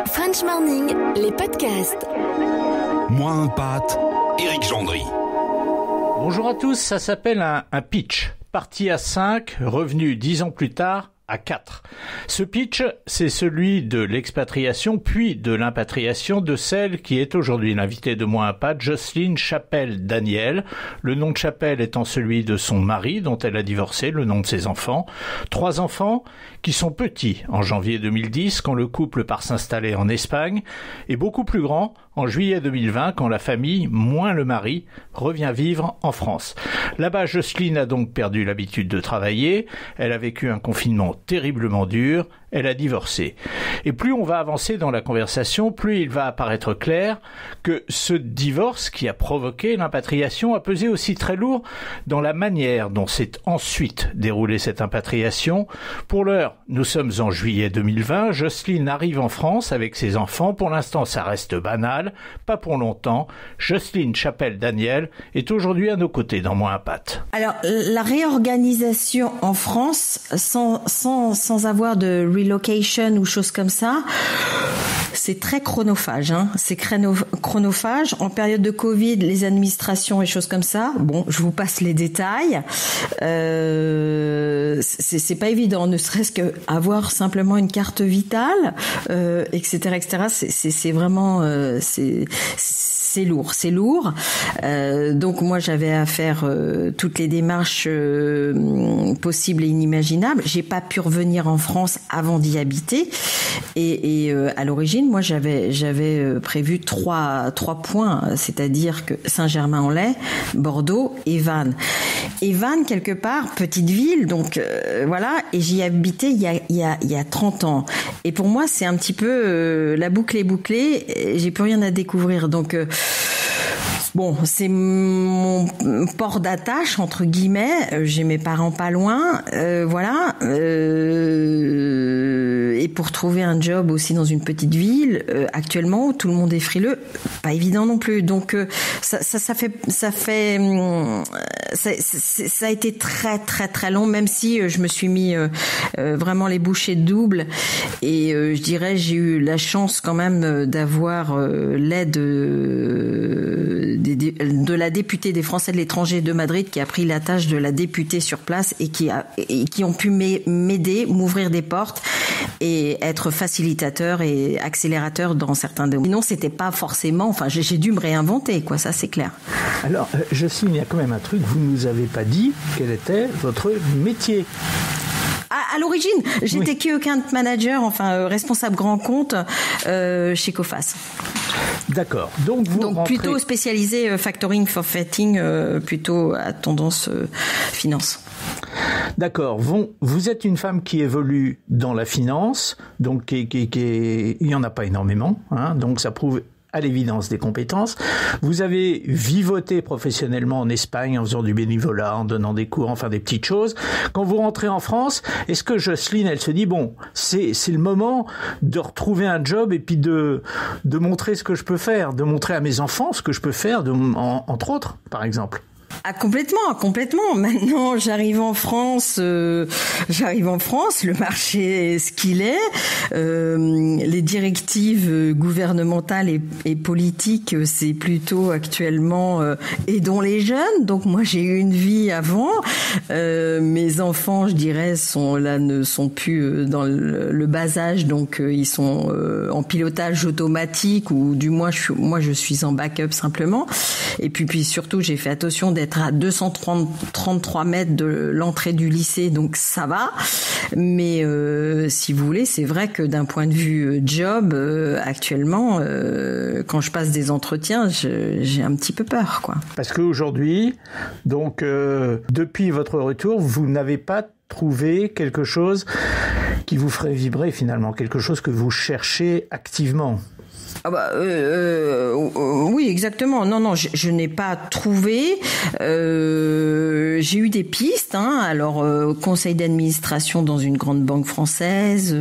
French Morning, les podcasts. Moins un pâte, Éric Gendry. Bonjour à tous, ça s'appelle un pitch. Parti à 5, revenu 10 ans plus tard à 4. Ce pitch, c'est celui de l'expatriation puis de l'impatriation de celle qui est aujourd'hui l'invitée de Moins un pâte, Jocelyne Chapelle-Daniel. Le nom de Chapelle étant celui de son mari dont elle a divorcé, le nom de ses enfants. 3 enfants qui sont petits en janvier 2010 quand le couple part s'installer en Espagne et beaucoup plus grands en juillet 2020 quand la famille, moins le mari, revient vivre en France. Là-bas, Jocelyne a donc perdu l'habitude de travailler, elle a vécu un confinement terriblement dur, elle a divorcé. Et plus on va avancer dans la conversation, plus il va apparaître clair que ce divorce qui a provoqué l'impatriation a pesé aussi très lourd dans la manière dont s'est ensuite déroulée cette impatriation. Pour l'heure, nous sommes en juillet 2020, Jocelyne arrive en France avec ses enfants, pour l'instant ça reste banal, pas pour longtemps. Jocelyne Chapelle-Daniel est aujourd'hui à nos côtés dans Moins un pâte. Alors, la réorganisation en France, sans avoir de relocation ou choses comme ça, c'est très chronophage. C'est chronophage. En période de Covid, les administrations et choses comme ça, bon, je vous passe les détails. C'est pas évident, ne serait-ce qu'avoir simplement une carte vitale, etc., etc. C'est vraiment... c'est lourd. Donc moi j'avais à faire toutes les démarches possibles et inimaginables. J'ai pas pu revenir en France avant d'y habiter. Et à l'origine, moi j'avais prévu trois points, c'est-à-dire que Saint-Germain-en-Laye, Bordeaux et Vannes. Et Vannes, quelque part, petite ville, donc voilà, et j'y habitais il y a 30 ans. Et pour moi, c'est un petit peu la boucle est bouclée, j'ai plus rien à découvrir. Donc bon, c'est mon port d'attache entre guillemets. J'ai mes parents pas loin, voilà. Et pour trouver un job aussi dans une petite ville, actuellement où tout le monde est frileux, pas évident non plus. Donc ça a été très très très long, même si je me suis mis vraiment les bouchées doubles. Et je dirais, j'ai eu la chance quand même d'avoir l'aide de la députée des Français de l'étranger de Madrid, qui a pris la tâche de la députée sur place et qui ont pu m'aider, m'ouvrir des portes et être facilitateur et accélérateur dans certains domaines. Sinon, c'était pas forcément... Enfin, j'ai dû me réinventer, quoi, ça c'est clair. Alors, Jocelyne, il y a quand même un truc, vous ne nous avez pas dit quel était votre métier. À l'origine, j'étais key account manager, enfin responsable grand compte chez Coface. D'accord. Donc plutôt spécialisé factoring, forfaiting, plutôt à tendance finance. D'accord. Vous êtes une femme qui évolue dans la finance, donc il y en a pas énormément, donc ça prouve à l'évidence des compétences. Vous avez vivoté professionnellement en Espagne en faisant du bénévolat, en donnant des cours, enfin des petites choses. Quand vous rentrez en France, est-ce que Jocelyne, elle se dit, bon, c'est le moment de retrouver un job et puis de montrer ce que je peux faire, de montrer à mes enfants ce que je peux faire, entre autres, par exemple? Ah, complètement. Maintenant, j'arrive en France, le marché est ce qu'il est, les directives gouvernementales et politiques, c'est plutôt actuellement aidons les jeunes. Donc moi, j'ai eu une vie avant. Mes enfants, je dirais, ne sont plus dans le bas âge, donc ils sont en pilotage automatique, ou du moins, je suis en backup simplement. Et puis surtout, j'ai fait attention d'être à 233 mètres de l'entrée du lycée, donc ça va. Mais si vous voulez, c'est vrai que d'un point de vue job, actuellement, quand je passe des entretiens, j'ai un petit peu peur, quoi. Parce qu'aujourd'hui, donc depuis votre retour, vous n'avez pas trouvé quelque chose qui vous ferait vibrer finalement, quelque chose que vous cherchez activement? Oui, exactement. Non, je n'ai pas trouvé. J'ai eu des pistes. Alors, conseil d'administration dans une grande banque française.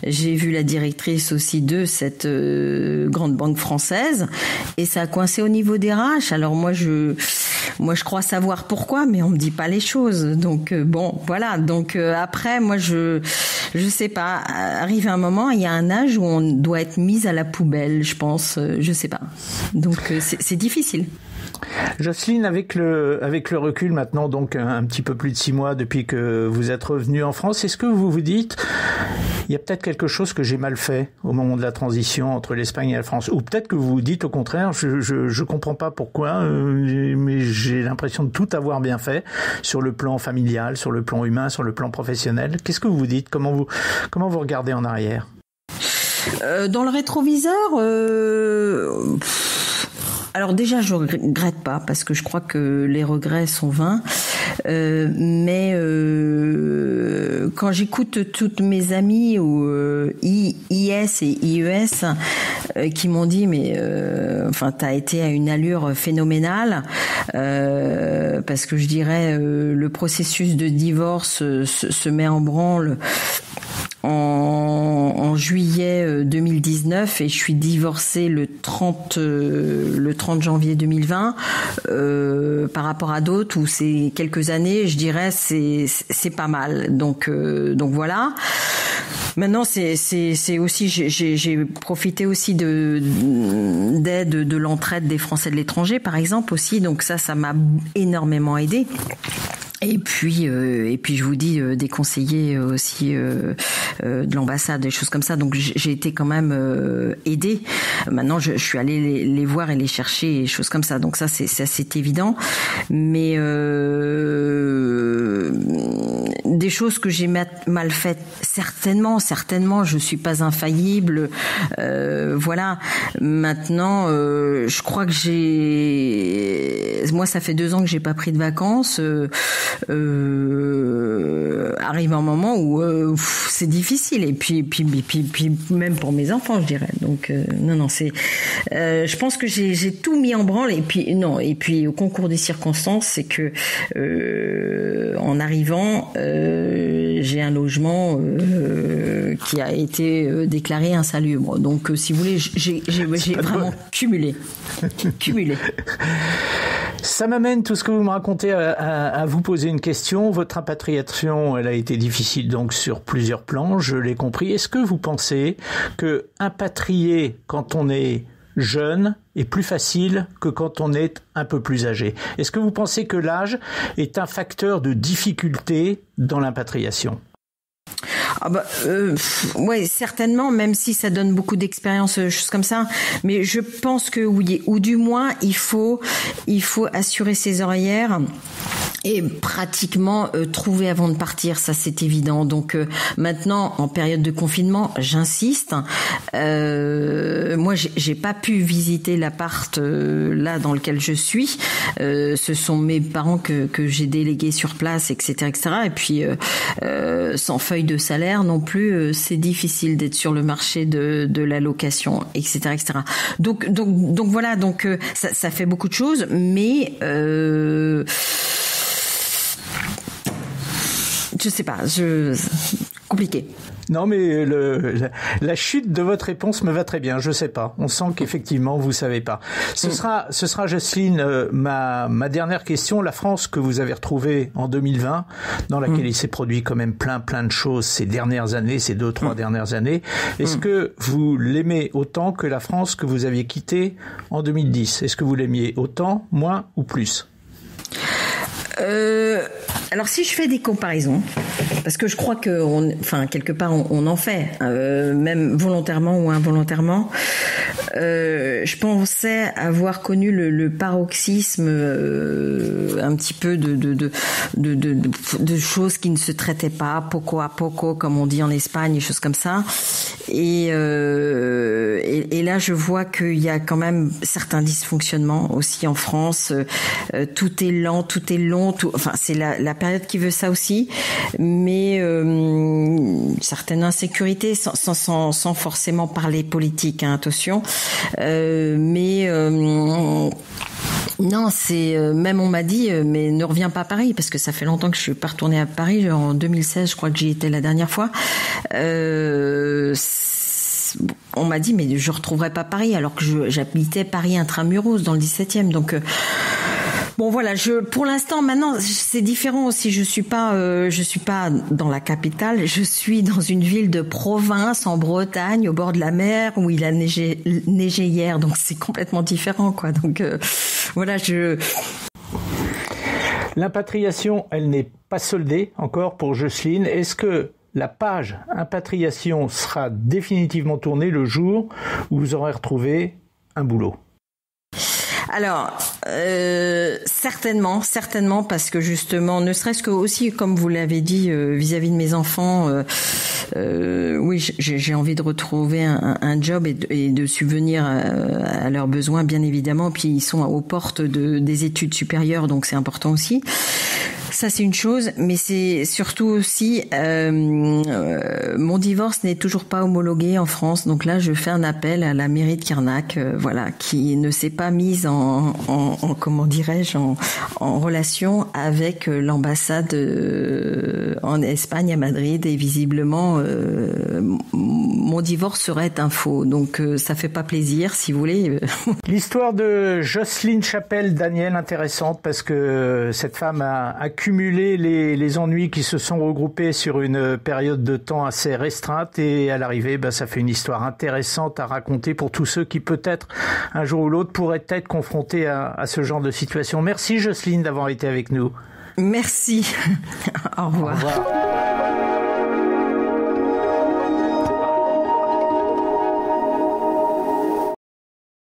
J'ai vu la directrice aussi de cette grande banque française, et ça a coincé au niveau des RH. Alors moi, je crois savoir pourquoi, mais on me dit pas les choses. Donc bon, voilà. Donc après, moi, je sais pas. Arrive un moment, il y a un âge où on doit être mis à la poubelle. Je pense, je sais pas. Donc c'est difficile. Jocelyne, avec le recul maintenant, donc un petit peu plus de 6 mois depuis que vous êtes revenue en France, est-ce que vous vous dites, il y a peut-être quelque chose que j'ai mal fait au moment de la transition entre l'Espagne et la France, ou peut-être que vous vous dites au contraire, je comprends pas pourquoi, mais j'ai l'impression de tout avoir bien fait sur le plan familial, sur le plan humain, sur le plan professionnel. Qu'est-ce que vous dites ? Comment vous regardez en arrière ? Dans le rétroviseur, alors déjà, je regrette pas parce que je crois que les regrets sont vains. Mais quand j'écoute toutes mes amies ou IS et IES qui m'ont dit mais t'as été à une allure phénoménale, parce que je dirais le processus de divorce se met en branle en juillet 2019 et je suis divorcée le 30 janvier 2020. Par rapport à d'autres où c'est quelques années, je dirais c'est pas mal. Donc voilà. Maintenant c'est aussi j'ai profité aussi d'aide de l'entraide des Français de l'étranger par exemple aussi. Donc ça m'a énormément aidé. Et puis je vous dis des conseillers aussi de l'ambassade, des choses comme ça. Donc j'ai été quand même aidée. Maintenant je suis allée les voir et les chercher et choses comme ça. Donc ça c'est évident. Mais des choses que j'ai mal faites, certainement, je suis pas infaillible. Voilà. Maintenant, je crois que moi ça fait 2 ans que j'ai pas pris de vacances. Arrive un moment où c'est difficile et puis même pour mes enfants je dirais. Donc non c'est je pense que j'ai tout mis en branle et puis au concours des circonstances c'est que en arrivant j'ai un logement qui a été déclaré insalubre. Donc si vous voulez j'ai vraiment cumulé. Ça m'amène, tout ce que vous me racontez, à vous poser une question. Votre impatriation, elle a été difficile donc sur plusieurs plans, je l'ai compris. Est-ce que vous pensez que impatrier quand on est jeune est plus facile que quand on est un peu plus âgé ? Est-ce que vous pensez que l'âge est un facteur de difficulté dans l'impatriation ? Ouais, certainement, même si ça donne beaucoup d'expérience, choses comme ça. Mais je pense que oui, ou du moins il faut assurer ses horaires et pratiquement trouver avant de partir, ça c'est évident. Donc maintenant, en période de confinement, j'insiste. Moi, j'ai pas pu visiter l'appart là dans lequel je suis. Ce sont mes parents que j'ai délégués sur place, etc. Et puis sans feuille de salaire non plus, c'est difficile d'être sur le marché de la location, etc. Donc voilà, donc ça fait beaucoup de choses, mais je sais pas, compliqué. Non, mais la chute de votre réponse me va très bien. Je sais pas. On sent qu'effectivement vous savez pas. Ce sera Jocelyne, ma dernière question. La France que vous avez retrouvée en 2020, dans laquelle il s'est produit quand même plein de choses ces dernières années, ces 2-3 dernières années. Est-ce que vous l'aimez autant que la France que vous aviez quittée en 2010 ? Est-ce que vous l'aimiez autant, moins ou plus ? Alors si je fais des comparaisons, parce que je crois que quelque part on en fait, même volontairement ou involontairement, je pensais avoir connu le paroxysme un petit peu de choses qui ne se traitaient pas, poco a poco comme on dit en Espagne, des choses comme ça, et Et là, je vois qu'il y a quand même certains dysfonctionnements aussi en France. Tout est lent, tout est long. Enfin, c'est la période qui veut ça aussi, mais certaines insécurités, sans forcément parler politique, hein, attention. Non, c'est même on m'a dit mais ne reviens pas à Paris parce que ça fait longtemps que je suis pas retournée à Paris. En 2016, je crois que j'y étais la dernière fois. On m'a dit mais je retrouverai pas Paris alors que j'habitais Paris intramuros dans le 17e. Donc bon voilà, pour l'instant maintenant c'est différent aussi. Je suis pas dans la capitale. Je suis dans une ville de province en Bretagne, au bord de la mer, où il a neigé hier. Donc c'est complètement différent, quoi. Donc voilà, L'impatriation, elle n'est pas soldée encore pour Jocelyne. Est-ce que la page impatriation sera définitivement tournée le jour où vous aurez retrouvé un boulot? Alors, certainement, parce que justement, ne serait-ce que aussi, comme vous l'avez dit, vis-à-vis de mes enfants, oui, j'ai envie de retrouver un job et de subvenir à leurs besoins, bien évidemment. Puis ils sont aux portes des études supérieures, donc c'est important aussi. Ça, c'est une chose, mais c'est surtout aussi mon divorce n'est toujours pas homologué en France, donc là je fais un appel à la mairie de Carnac, voilà, qui ne s'est pas mise en comment dirais-je en relation avec l'ambassade en Espagne à Madrid, et visiblement mon divorce serait un faux, donc ça fait pas plaisir, si vous voulez. L'histoire de Jocelyne Chapelle-Daniel, intéressante parce que cette femme a cumulé les ennuis qui se sont regroupés sur une période de temps assez restreinte, et à l'arrivée, ça fait une histoire intéressante à raconter pour tous ceux qui peut-être un jour ou l'autre pourraient être confrontés à ce genre de situation. Merci Jocelyne d'avoir été avec nous. Merci. Au revoir. Au revoir.